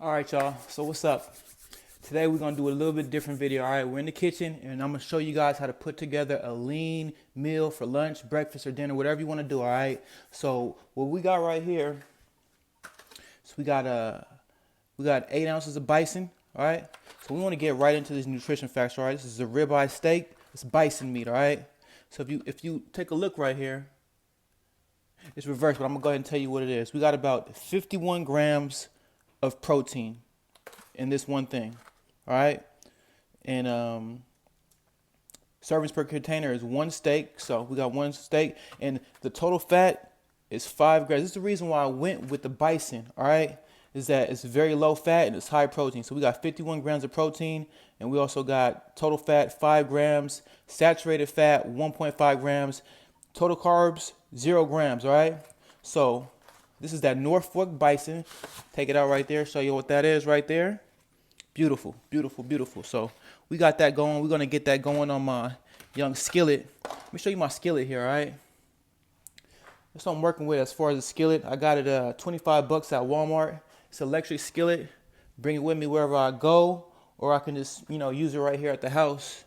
All right, y'all. So what's up? Today we're gonna do a little bit different video. All right, we're in the kitchen, and I'm gonna show you guys how to put together a lean meal for lunch, breakfast, or dinner, whatever you want to do. All right. So what we got right here, so we got 8 ounces of bison. All right. So we want to get right into these nutrition facts. All right. This is a ribeye steak. It's bison meat. All right. So if you take a look right here, it's reversed, but I'm gonna go ahead and tell you what it is. We got about 51 grams of protein in this one thing. All right. And servings per container is one steak. So we got one steak, and the total fat is 5 grams. This is the reason why I went with the bison. All right, is that it's very low fat and it's high protein. So we got 51 grams of protein, and we also got total fat 5 grams, saturated fat 1.5 grams, total carbs 0 grams. All right, so this is that Norfolk bison. Take it out right there. Show you what that is right there. Beautiful, beautiful, beautiful. So we got that going. We're gonna get that going on my young skillet. Let me show you my skillet here, all right? That's what I'm working with as far as the skillet. I got it 25 bucks at Walmart. It's an electric skillet. Bring it with me wherever I go, or I can just, use it right here at the house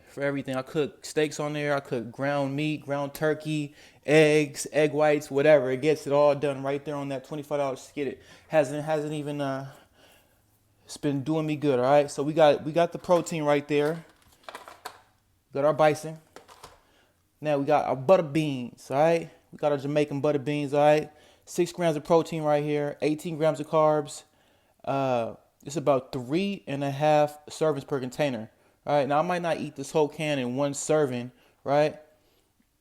for everything. I cook steaks on there. I cook ground meat, ground turkey, eggs, egg whites, whatever. It gets it all done right there on that $25 skillet. Hasn't even It's been doing me good, all right? So we got the protein right there. We got our bison. Now we got our butter beans, all right? We got our Jamaican butter beans, all right? 6 grams of protein right here, 18 grams of carbs. It's about 3.5 servings per container, all right? Now I might not eat this whole can in one serving, right?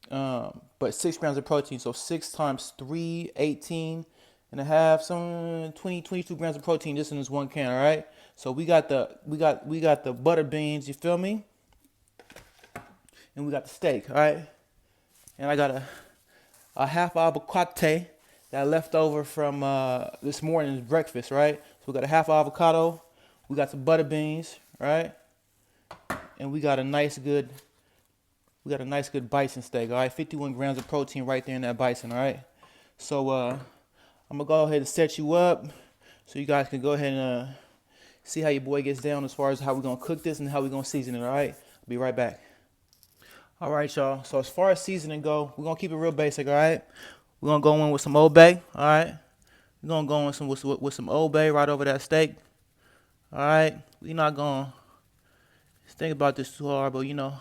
But 6 grams of protein, so 6 times 3, 18 and a half, some 22 grams of protein just in this one can. All right. So we got the butter beans. You feel me? And we got the steak. All right. And I got a half avocado that I left over from this morning's breakfast. Right. So we got a half avocado. We got some butter beans. Right. And we got a nice good bison steak. All right. 51 grams of protein right there in that bison. All right. So I'm gonna go ahead and set you up so you guys can go ahead and see how your boy gets down as far as how we're gonna cook this and how we're gonna season it. All right, I'll be right back. All right, y'all. So as far as seasoning go, we're gonna keep it real basic. All right, we're gonna go in with some Old Bay. All right, we're gonna go in with some Old Bay right over that steak. All right, we're not gonna think about this too hard, but we're gonna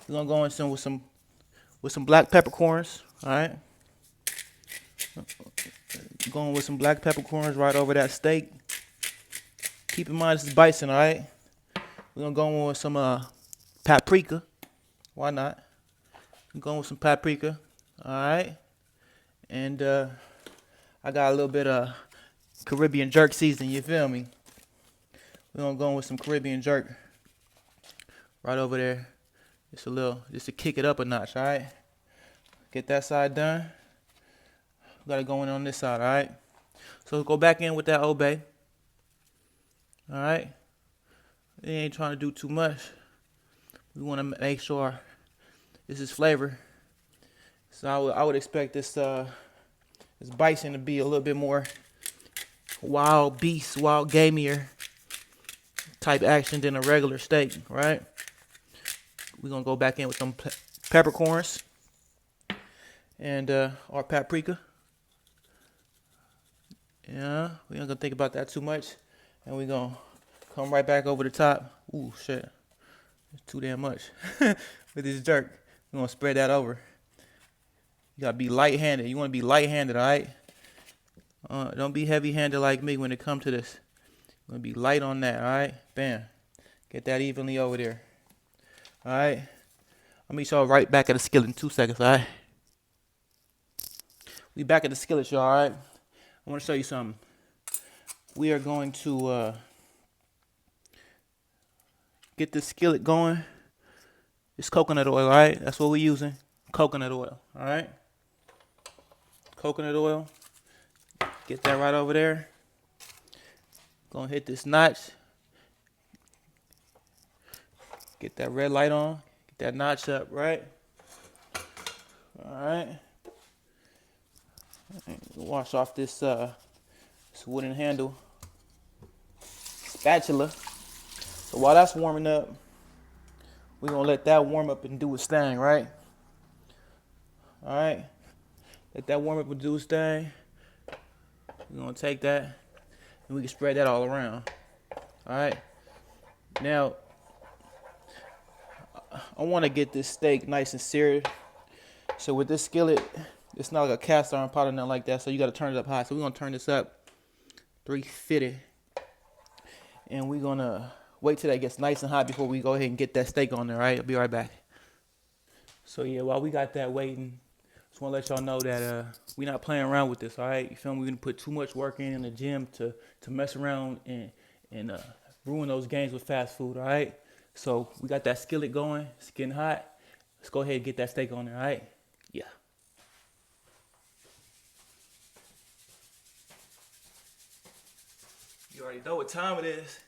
go in with some black peppercorns. All right. Going with some black peppercorns right over that steak. Keep in mind this is bison, all right? We're gonna go in with some paprika. Why not? I'm going with some paprika, all right? And I got a little bit of Caribbean jerk seasoning. You feel me? We're gonna go in with some Caribbean jerk right over there. Just to kick it up a notch, all right? Get that side done. We gotta go in on this side, all right? So go back in with that Old Bay. All right. We ain't trying to do too much. We want to make sure this is flavor. So I would expect this bison to be a little bit more wild beast, wild gamier type action than a regular steak, right? We're gonna go back in with some peppercorns and our paprika. Yeah, we ain't gonna think about that too much, and we're gonna come right back over the top. Ooh, shit, it's too damn much with this jerk. We're gonna spread that over. You gotta be light-handed. You wanna be light-handed, all right? Don't be heavy-handed like me when it comes to this. You wanna be light on that, all right? Bam, get that evenly over there. All right. I'll meet y'all right back at the skillet in 2 seconds, all right? We back at the skillet, y'all, all right? I want to show you something. We are going to get this skillet going. It's coconut oil, all right? That's what we're using. Coconut oil, all right? Coconut oil. Get that right over there. Gonna hit this notch. Get that red light on. Get that notch up, right? All right. Wash off this wooden handle spatula. So while that's warming up, we're gonna let that warm up and do its thing, right? All right, let that warm up and do its thing. We're gonna take that and we can spread that all around. All right. Now, I want to get this steak nice and seared. So with this skillet, it's not like a cast iron pot or nothing like that. So you got to turn it up high. So we're gonna turn this up 350, and we're gonna wait till that gets nice and hot before we go ahead and get that steak on there. All right, I'll be right back. So yeah, while we got that waiting, just want to let y'all know that we not playing around with this. All right, you feel me? We didn't put too much work in the gym to mess around and ruin those games with fast food. All right. So we got that skillet going. It's getting hot. Let's go ahead and get that steak on there. All right. Yeah. You already know what time it is.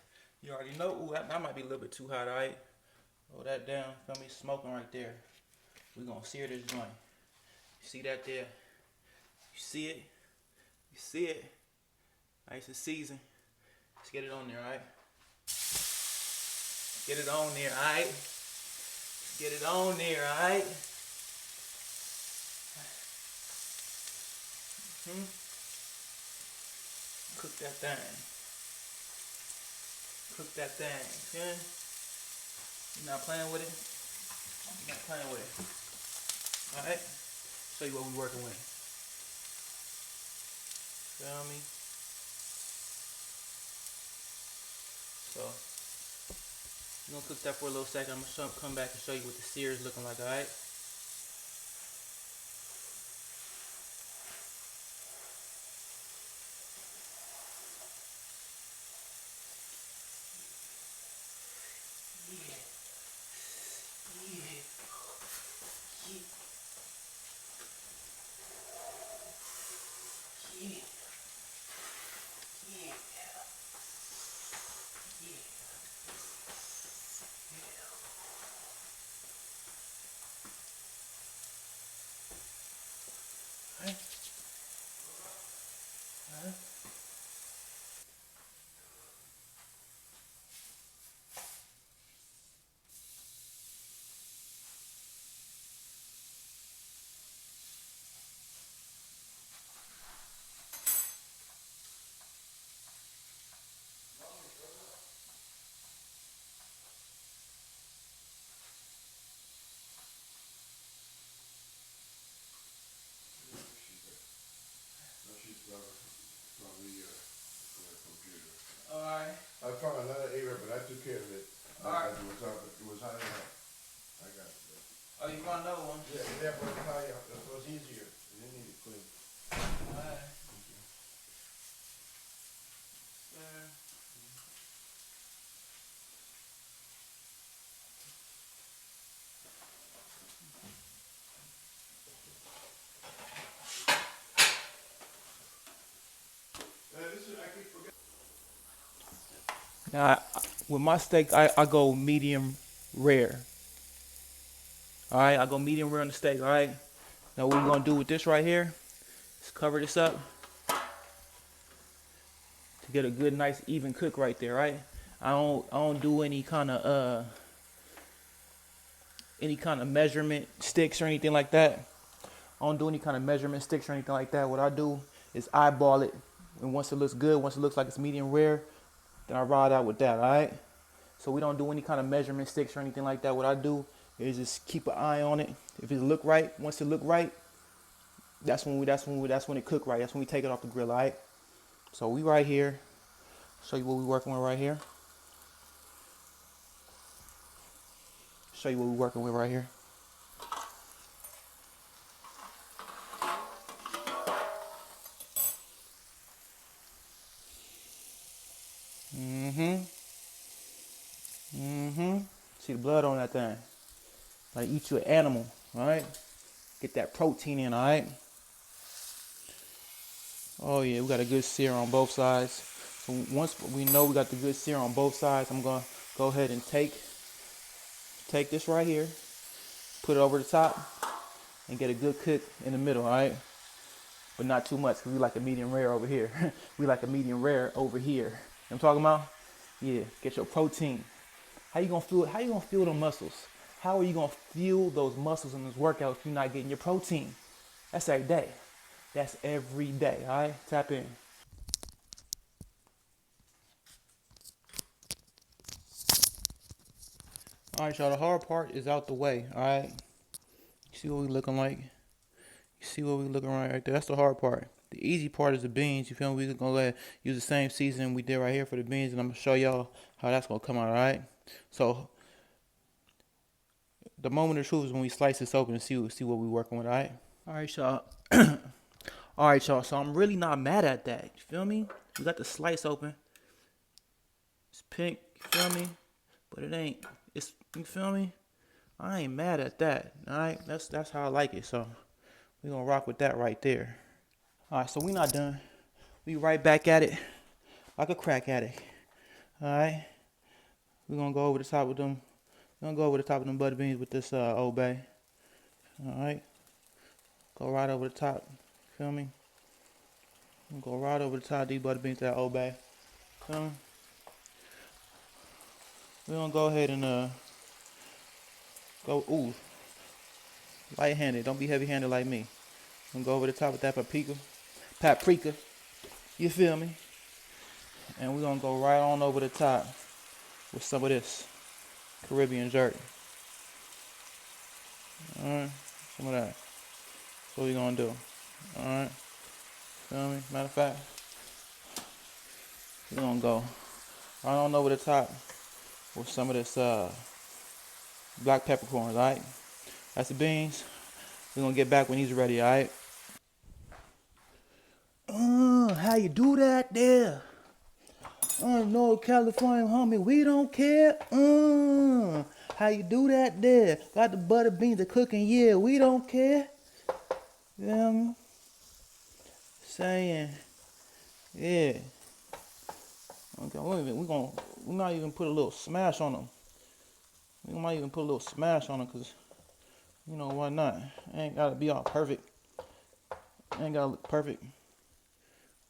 You already know. Ooh, that might be a little bit too hot. All right. Roll that down. Feel me? Smoking right there. We're gonna sear this joint. You see that there? You see it? You see it? Nice and seasoned. Let's get it on there, all right? Get it on there, all right? Get it on there, all right? Cook that thing. Cook that thing, okay? You're not playing with it? You're not playing with it. All right? Show you what we're working with. Feel me? So, we're gonna cook that for a little second. I'm gonna come back and show you what the sear is looking like, alright? Alright. I found another area, but I took care of it. Alright. It was hot enough. I got it. Oh, you found another one? Yeah, but it's high up. It was easier. It didn't need it clean. Alright. Listen, I keep forgetting. Now, with my steak, I go medium rare. Alright, I go medium rare on the steak, alright? Now what we're gonna do with this right here is cover this up to get a good, nice, even cook right there, right? I don't do any kind of measurement sticks or anything like that. I don't do any kind of measurement sticks or anything like that. What I do is eyeball it, and once it looks good, once it looks like it's medium rare, then I ride out with that, alright? So we don't do any kind of measurement sticks or anything like that. What I do is just keep an eye on it. If it look right, once it look right, that's when it cook right. That's when we take it off the grill, alright? So we right here. Show you what we working with right here. Show you what we working with right here. See the blood on that thing. Like eat you an animal, alright? Get that protein in, alright? Oh yeah, we got a good sear on both sides. So once we know we got the good sear on both sides, I'm gonna go ahead and take this right here, put it over the top, and get a good cook in the middle, alright? But not too much, because we like a medium rare over here. We like a medium rare over here. You know what I'm talking about? Yeah, get your protein. How you gonna feel? How you gonna feel the muscles? How are you gonna feel those muscles in this workout if you're not getting your protein? That's every day. That's every day. All right, tap in. All right, y'all. The hard part is out the way. All right. You see what we looking like? You see what we looking right there? That's the hard part. The easy part is the beans. You feel me? We're gonna use the same seasoning we did right here for the beans, and I'm gonna show y'all how that's gonna come out. All right. So the moment of truth is when we slice this open and see what we working with. All right. All right, y'all. All right, y'all. So I'm really not mad at that. You feel me? We got the slice open. It's pink. You feel me? But it ain't. It's, you feel me? I ain't mad at that. All right. That's how I like it. So we gonna rock with that right there. All right. So we not done. We right back at it like a crack addict. All right. We gonna go over the top with them. We gonna go over the top of them butter beans with this Old Bay. All right. Go right over the top. Feel me? Go right over the top of these butter beans that Old Bay. Feel me? We're gonna go ahead and go light-handed. Don't be heavy-handed like me. I'm gonna go over the top with that paprika. You feel me? And we're gonna go right on over the top with some of this Caribbean jerk. Alright, some of that. That's what we're gonna do. Alright, feel me? Matter of fact, we're gonna go right on over the top with some of this black peppercorns, alright? That's the beans. We're gonna get back when he's ready, alright? How you do that there? No, California homie, we don't care. How you do that there? Got the butter beans are cooking, yeah, we don't care. You know what I mean? Saying, yeah. Okay, we might even put a little smash on them. We might even put a little smash on them, cause you know why not? Ain't gotta be all perfect. Ain't gotta look perfect.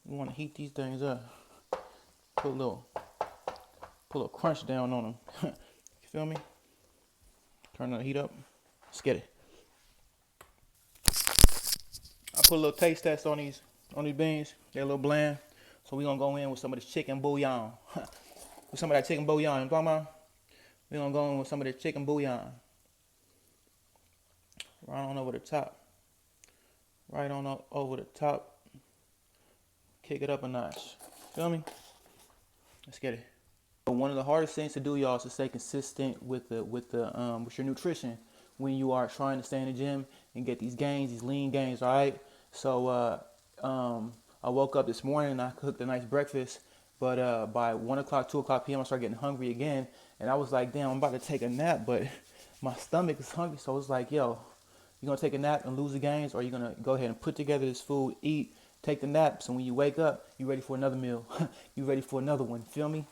We wanna heat these things up. Put a little crunch down on them. You feel me? Turn the heat up. Let's get it. I put a little taste test on these beans. They're a little bland. So we're gonna go in with some of this chicken bouillon. With some of that chicken bouillon, you know what I'm talking about? We're gonna go in with some of the chicken bouillon. Right on over the top. Right on over the top. Kick it up a notch. Feel me? Let's get it. One of the hardest things to do, y'all, is to stay consistent with your nutrition when you are trying to stay in the gym and get these gains, these lean gains. All right. So I woke up this morning and I cooked a nice breakfast, but by 1 o'clock, 2 o'clock p.m. I started getting hungry again, and I was like, damn, I'm about to take a nap, but my stomach is hungry. So I was like, yo, you gonna take a nap and lose the gains, or you gonna go ahead and put together this food, eat, take the nap, so when you wake up, you ready for another meal. You ready for another one. Feel me?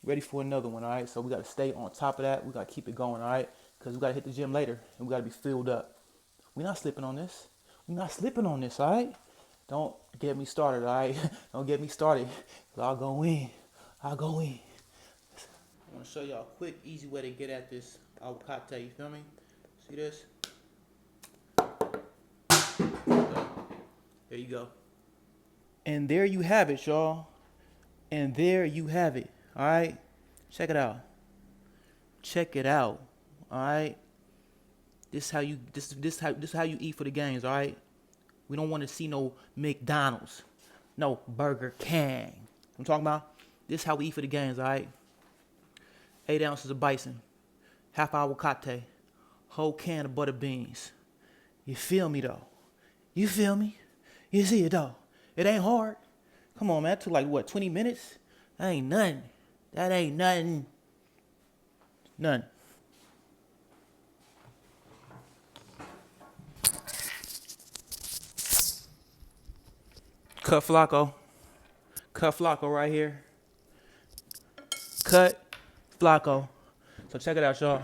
Ready for another one. All right. So we got to stay on top of that. We got to keep it going. All right. Because we got to hit the gym later and we got to be filled up. We're not slipping on this. We're not slipping on this. All right. Don't get me started. All right. Don't get me started. I'll go in. I want to show y'all a quick, easy way to get at this avocado. You feel me? See this? There you go. And there you have it, y'all. And there you have it. All right. Check it out. Check it out. All right. This is how you eat for the gains. All right. We don't want to see no McDonald's, no Burger King. I'm talking about this is how we eat for the gains. All right. 8 ounces of bison, half avocado, whole can of butter beans. You feel me though? You feel me? You see it though? It ain't hard. Come on, man. That took like what, 20 minutes? That ain't nothing. That ain't nothing. None. Cut Flacco. Cut Flacco right here. Cut Flacco. So check it out, y'all.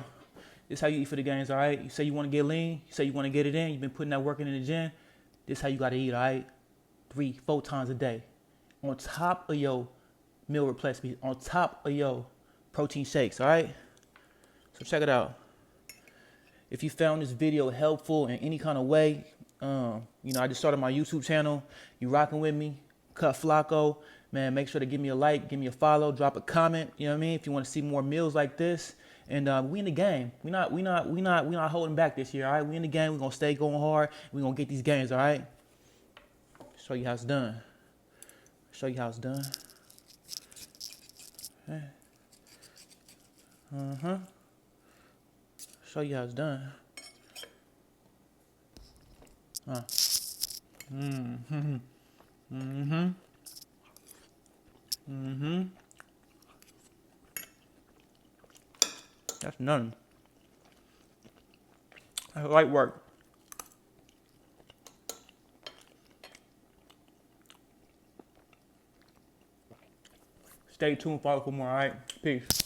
This is how you eat for the gains, all right? You say you want to get lean. You say you want to get it in. You've been putting that work in the gym. This is how you got to eat, all right? 3-4 times a day. On top of your meal replacement, on top of your protein shakes, all right? So check it out. If you found this video helpful in any kind of way, you know, I just started my YouTube channel. You rocking with me, Cut Flacco. Man, make sure to give me a like, give me a follow, drop a comment. You know what I mean? If you want to see more meals like this, and we in the game. We not holding back this year. All right, we in the game. We gonna stay going hard. We gonna get these games. All right. Show you how it's done. Show you how it's done. Show you how it's done. That's nothing. That's light work. Stay tuned, follow for more, all right? Peace.